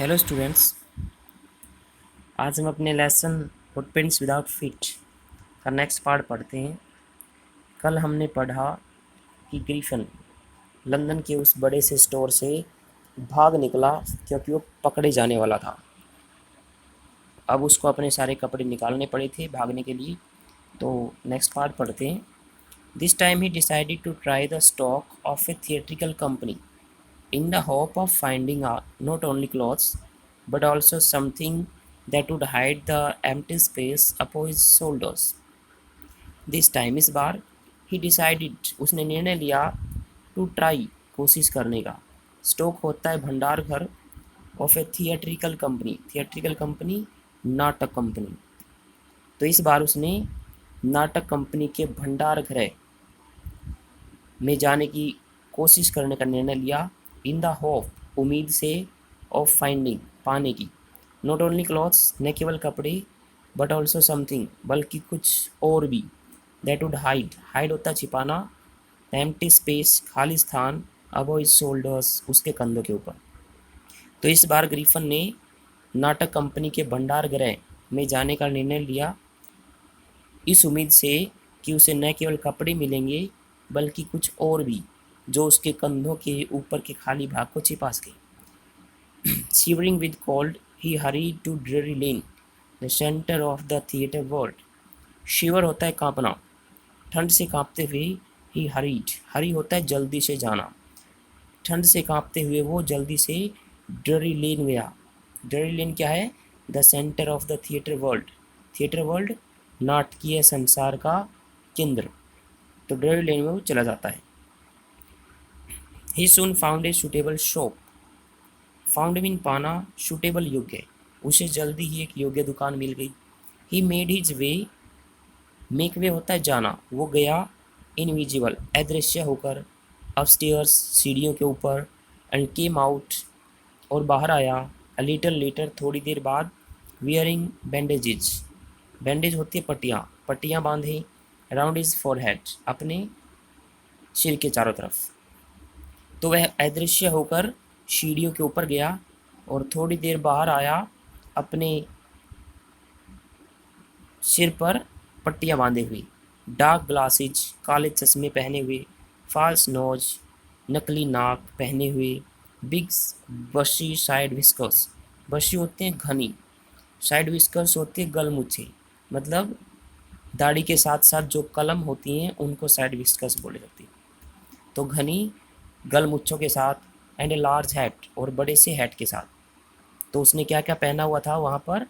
Hello students. आज हम अपने लेसन फुटप्रिंट्स विदाउट फीट का नेक्स्ट पार्ट पढ़ते हैं। कल हमने पढ़ा कि ग्रीफन लंदन के उस बड़े से स्टोर से भाग निकला क्योंकि वो पकड़े जाने वाला था। अब उसको अपने सारे कपड़े निकालने पड़े थे भागने के लिए। तो नेक्स्ट पार्ट पढ़ते हैं। This time he decided to try the stock of a theatrical company in the hope of finding not only clothes but also something that would hide the empty space upon his shoulders. This time इस बार he decided उसने निर्णय लिया to try कोशिश करने का। Stock होता है भंडार घर ऑफ ए थिएट्रिकल कंपनी नाटक कंपनी। तो इस बार उसने नाटक कंपनी के भंडार घर में जाने की कोशिश करने का निर्णय लिया। इन द होप उम्मीद से, ऑफ फाइंडिंग पाने की, नॉट ओनली क्लॉथ्स न केवल कपड़े, बट ऑल्सो समथिंग बल्कि कुछ और भी, दैट वुड हाइड होता है छिपाना, एम्प्टी स्पेस खाली स्थान, अबव हिज शोल्डर्स उसके कंधों के ऊपर। तो इस बार ग्रीफन ने नाटक कंपनी के भंडार गृह में जाने का निर्णय लिया, इस उम्मीद से कि उसे न केवल कपड़े मिलेंगे बल्कि कुछ और भी जो उसके कंधों के ऊपर के खाली भाग को छिपा सके। Shivering with cold, he hurried to Drury Lane, the center of the theatre world. शिवर होता है कांपना, ठंड से कांपते हुए ही हरी होता है जल्दी से जाना। ठंड से कांपते हुए वो जल्दी से ड्ररी लेन गया। ड्ररी लेन क्या है? The centre of the theatre world नाटकीय संसार का केंद्र। तो ड्ररी लेन में वो चला जाता है। He soon found a suitable shop. Found mean पाना, सुटेबल योग्य, उसे जल्दी ही एक योग्य दुकान मिल गई। He made his way, make way होता है जाना, वो गया इनविजिबल अदृश्य होकर, अपस्टेयर्स सीढ़ियों के ऊपर, एंड केम आउट और बाहर आया, अ लिटल लेटर थोड़ी देर बाद, वियरिंग बैंडेजेज, बैंडेज होती है पट्टियाँ, पट्टियाँ बांधे, अराउंड हिज फॉरहेड अपने सिर के चारों तरफ। तो वह अदृश्य होकर सीढ़ियों के ऊपर गया और थोड़ी देर बाहर आया, अपने सिर पर पट्टियाँ बांधे हुए, डार्क ग्लासेज काले चश्मे पहने हुए, फॉल्स नोज नकली नाक पहने हुए, बिग्स बशी साइड विस्कर्स, बशी होते हैं घनी, साइड विस्कर्स होते हैं गलमुच्छे, मतलब दाढ़ी के साथ साथ जो कलम होती हैं उनको साइड विस्कर्स बोले जाती हैं। तो घनी गलमुच्छों के साथ, एंड ए लार्ज हैट और बड़े से हैट के साथ। तो उसने क्या क्या पहना हुआ था वहाँ पर?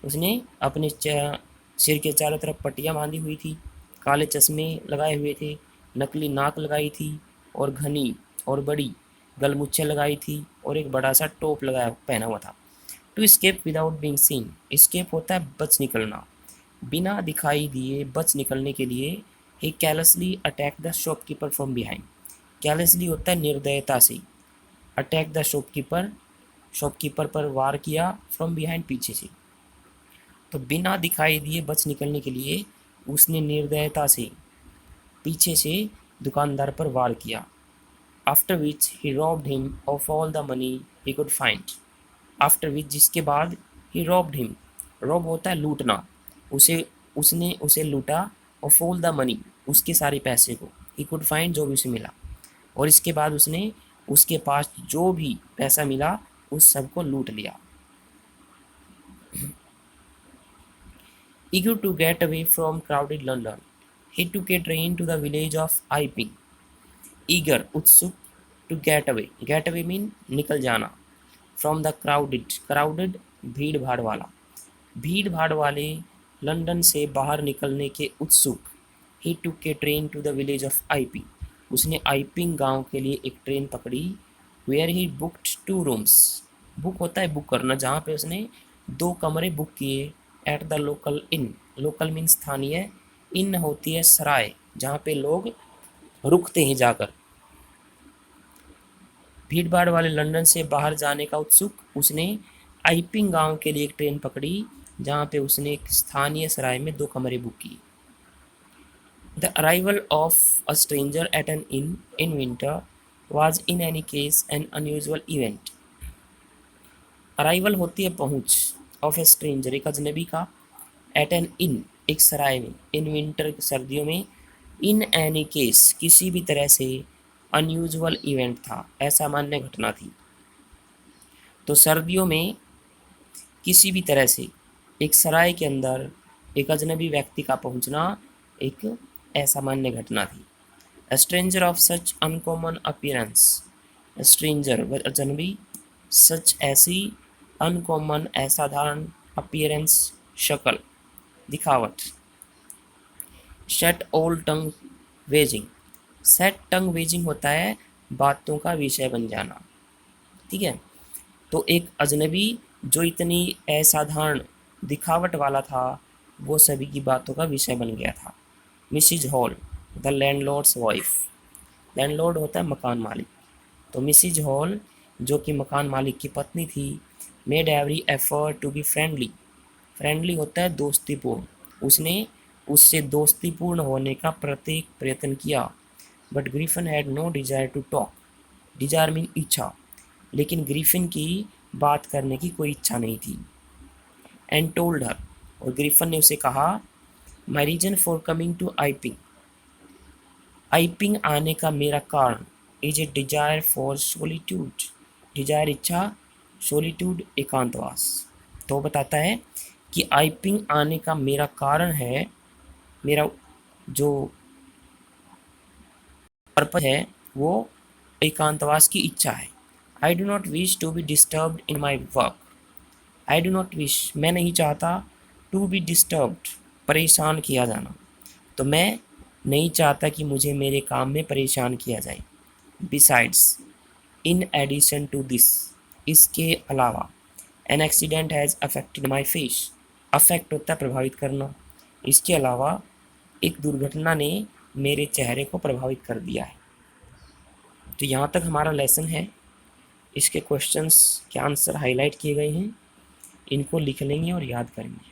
उसने अपने सिर के चारों तरफ पट्टियाँ बांधी हुई थी, काले चश्मे लगाए हुए थे, नकली नाक लगाई थी और घनी और बड़ी गलमुच्छे लगाई थी और एक बड़ा सा टोप लगाया पहना हुआ था। To escape without being seen, escape होता है बच निकलना, बिना दिखाई दिए बच निकलने के लिए। He callously attack the shopkeeper from behind, callously होता है निर्दयता से, अटैक द शॉपकीपर पर वार किया, फ्रॉम बिहाइंड पीछे से। तो बिना दिखाई दिए बच निकलने के लिए उसने निर्दयता से पीछे से दुकानदार पर वार किया। After which he robbed him of all the money he could find, after which जिसके बाद, ही रॉब्ड हिम, रॉब होता है लूटना, उसने उसे लूटा, ऑफ ऑल द मनी उसके सारे पैसे को, ही कुड फाइंड जो भी उसे मिला, और इसके बाद उसने उसके पास जो भी पैसा मिला उस सब को लूट लिया। Eager to get away from crowded London, he took a train to the village of Iping. Eager उत्सुक, to get away mean निकल जाना, from the crowded भीड़ भाड़ वाला, भीड़ भाड़ वाले लंदन से बाहर निकलने के उत्सुक। ही took a train to the village of Iping, उसने आइपिंग गांव के लिए एक ट्रेन पकड़ी। where he booked 2 rooms, book होता है बुक करना, जहाँ पे उसने 2 कमरे बुक किए। At the local in, local mean स्थानीय, इन होती है सराय जहाँ पे लोग रुकते हैं जाकर। भीड़ भाड़ वाले लंदन से बाहर जाने का उत्सुक उसने आइपिंग गांव के लिए एक ट्रेन पकड़ी, जहाँ पे उसने एक स्थानीय सराय में 2 कमरे बुक किए। The arrival of a stranger at an inn winter was in any case an unusual event. Arrival होती है पहुंच, ऑफ ए स्ट्रेंजर एक अजनबी का, एट एन इन एक सराय में, इन विंटर सर्दियों में, इन एनी केस किसी भी तरह से, अनयूजुअल इवेंट था असामान्य घटना थी। तो सर्दियों में किसी भी तरह से एक सराय के अंदर एक अजनबी व्यक्ति का पहुंचना एक असामान्य घटना थी। A stranger of such uncommon appearance, a stranger वह अजनबी, सच ऐसी, अनकॉमन असाधारण, अपीयरेंस शक्ल दिखावट, सेट ऑल टंग वेजिंग, सेट टंग वेजिंग होता है बातों का विषय बन जाना, ठीक है। तो एक अजनबी जो इतनी असाधारण दिखावट वाला था वो सभी की बातों का विषय बन गया था। Mrs hall the landlords wife, landlord होता है मकान मालिक, तो मिसिज हॉल जो कि मकान मालिक की पत्नी थी, made every effort to be friendly, friendly होता है दोस्तीपूर्ण, उसने उससे दोस्तीपूर्ण होने का प्रत्येक प्रयत्न किया। But Griffin had no desire to talk, desire mean इच्छा, लेकिन ग्रिफिन की बात करने की कोई इच्छा नहीं थी। एंड टोल्ड हर, और ग्रिफिन ने उसे कहा, my reason for coming to Iping, Iping आने का मेरा कारण, is a desire for solitude, desire इच्छा, सोलिट्यूड एकांतवास। तो वो बताता है कि आइपिंग आने का मेरा कारण है, मेरा जो पर्पज है वो एकांतवास की इच्छा है। I do not wish to be disturbed in my work, I do not wish मैं नहीं चाहता, टू बी डिस्टर्ब्ड परेशान किया जाना, तो मैं नहीं चाहता कि मुझे मेरे काम में परेशान किया जाए। Besides in addition to this, इसके अलावा, an accident has affected my face, affect होता है प्रभावित करना, इसके अलावा एक दुर्घटना ने मेरे चेहरे को प्रभावित कर दिया है। तो यहाँ तक हमारा लेसन है, इसके क्वेश्चंस के आंसर हाईलाइट किए गए हैं, इनको लिख लेंगे और याद करेंगे।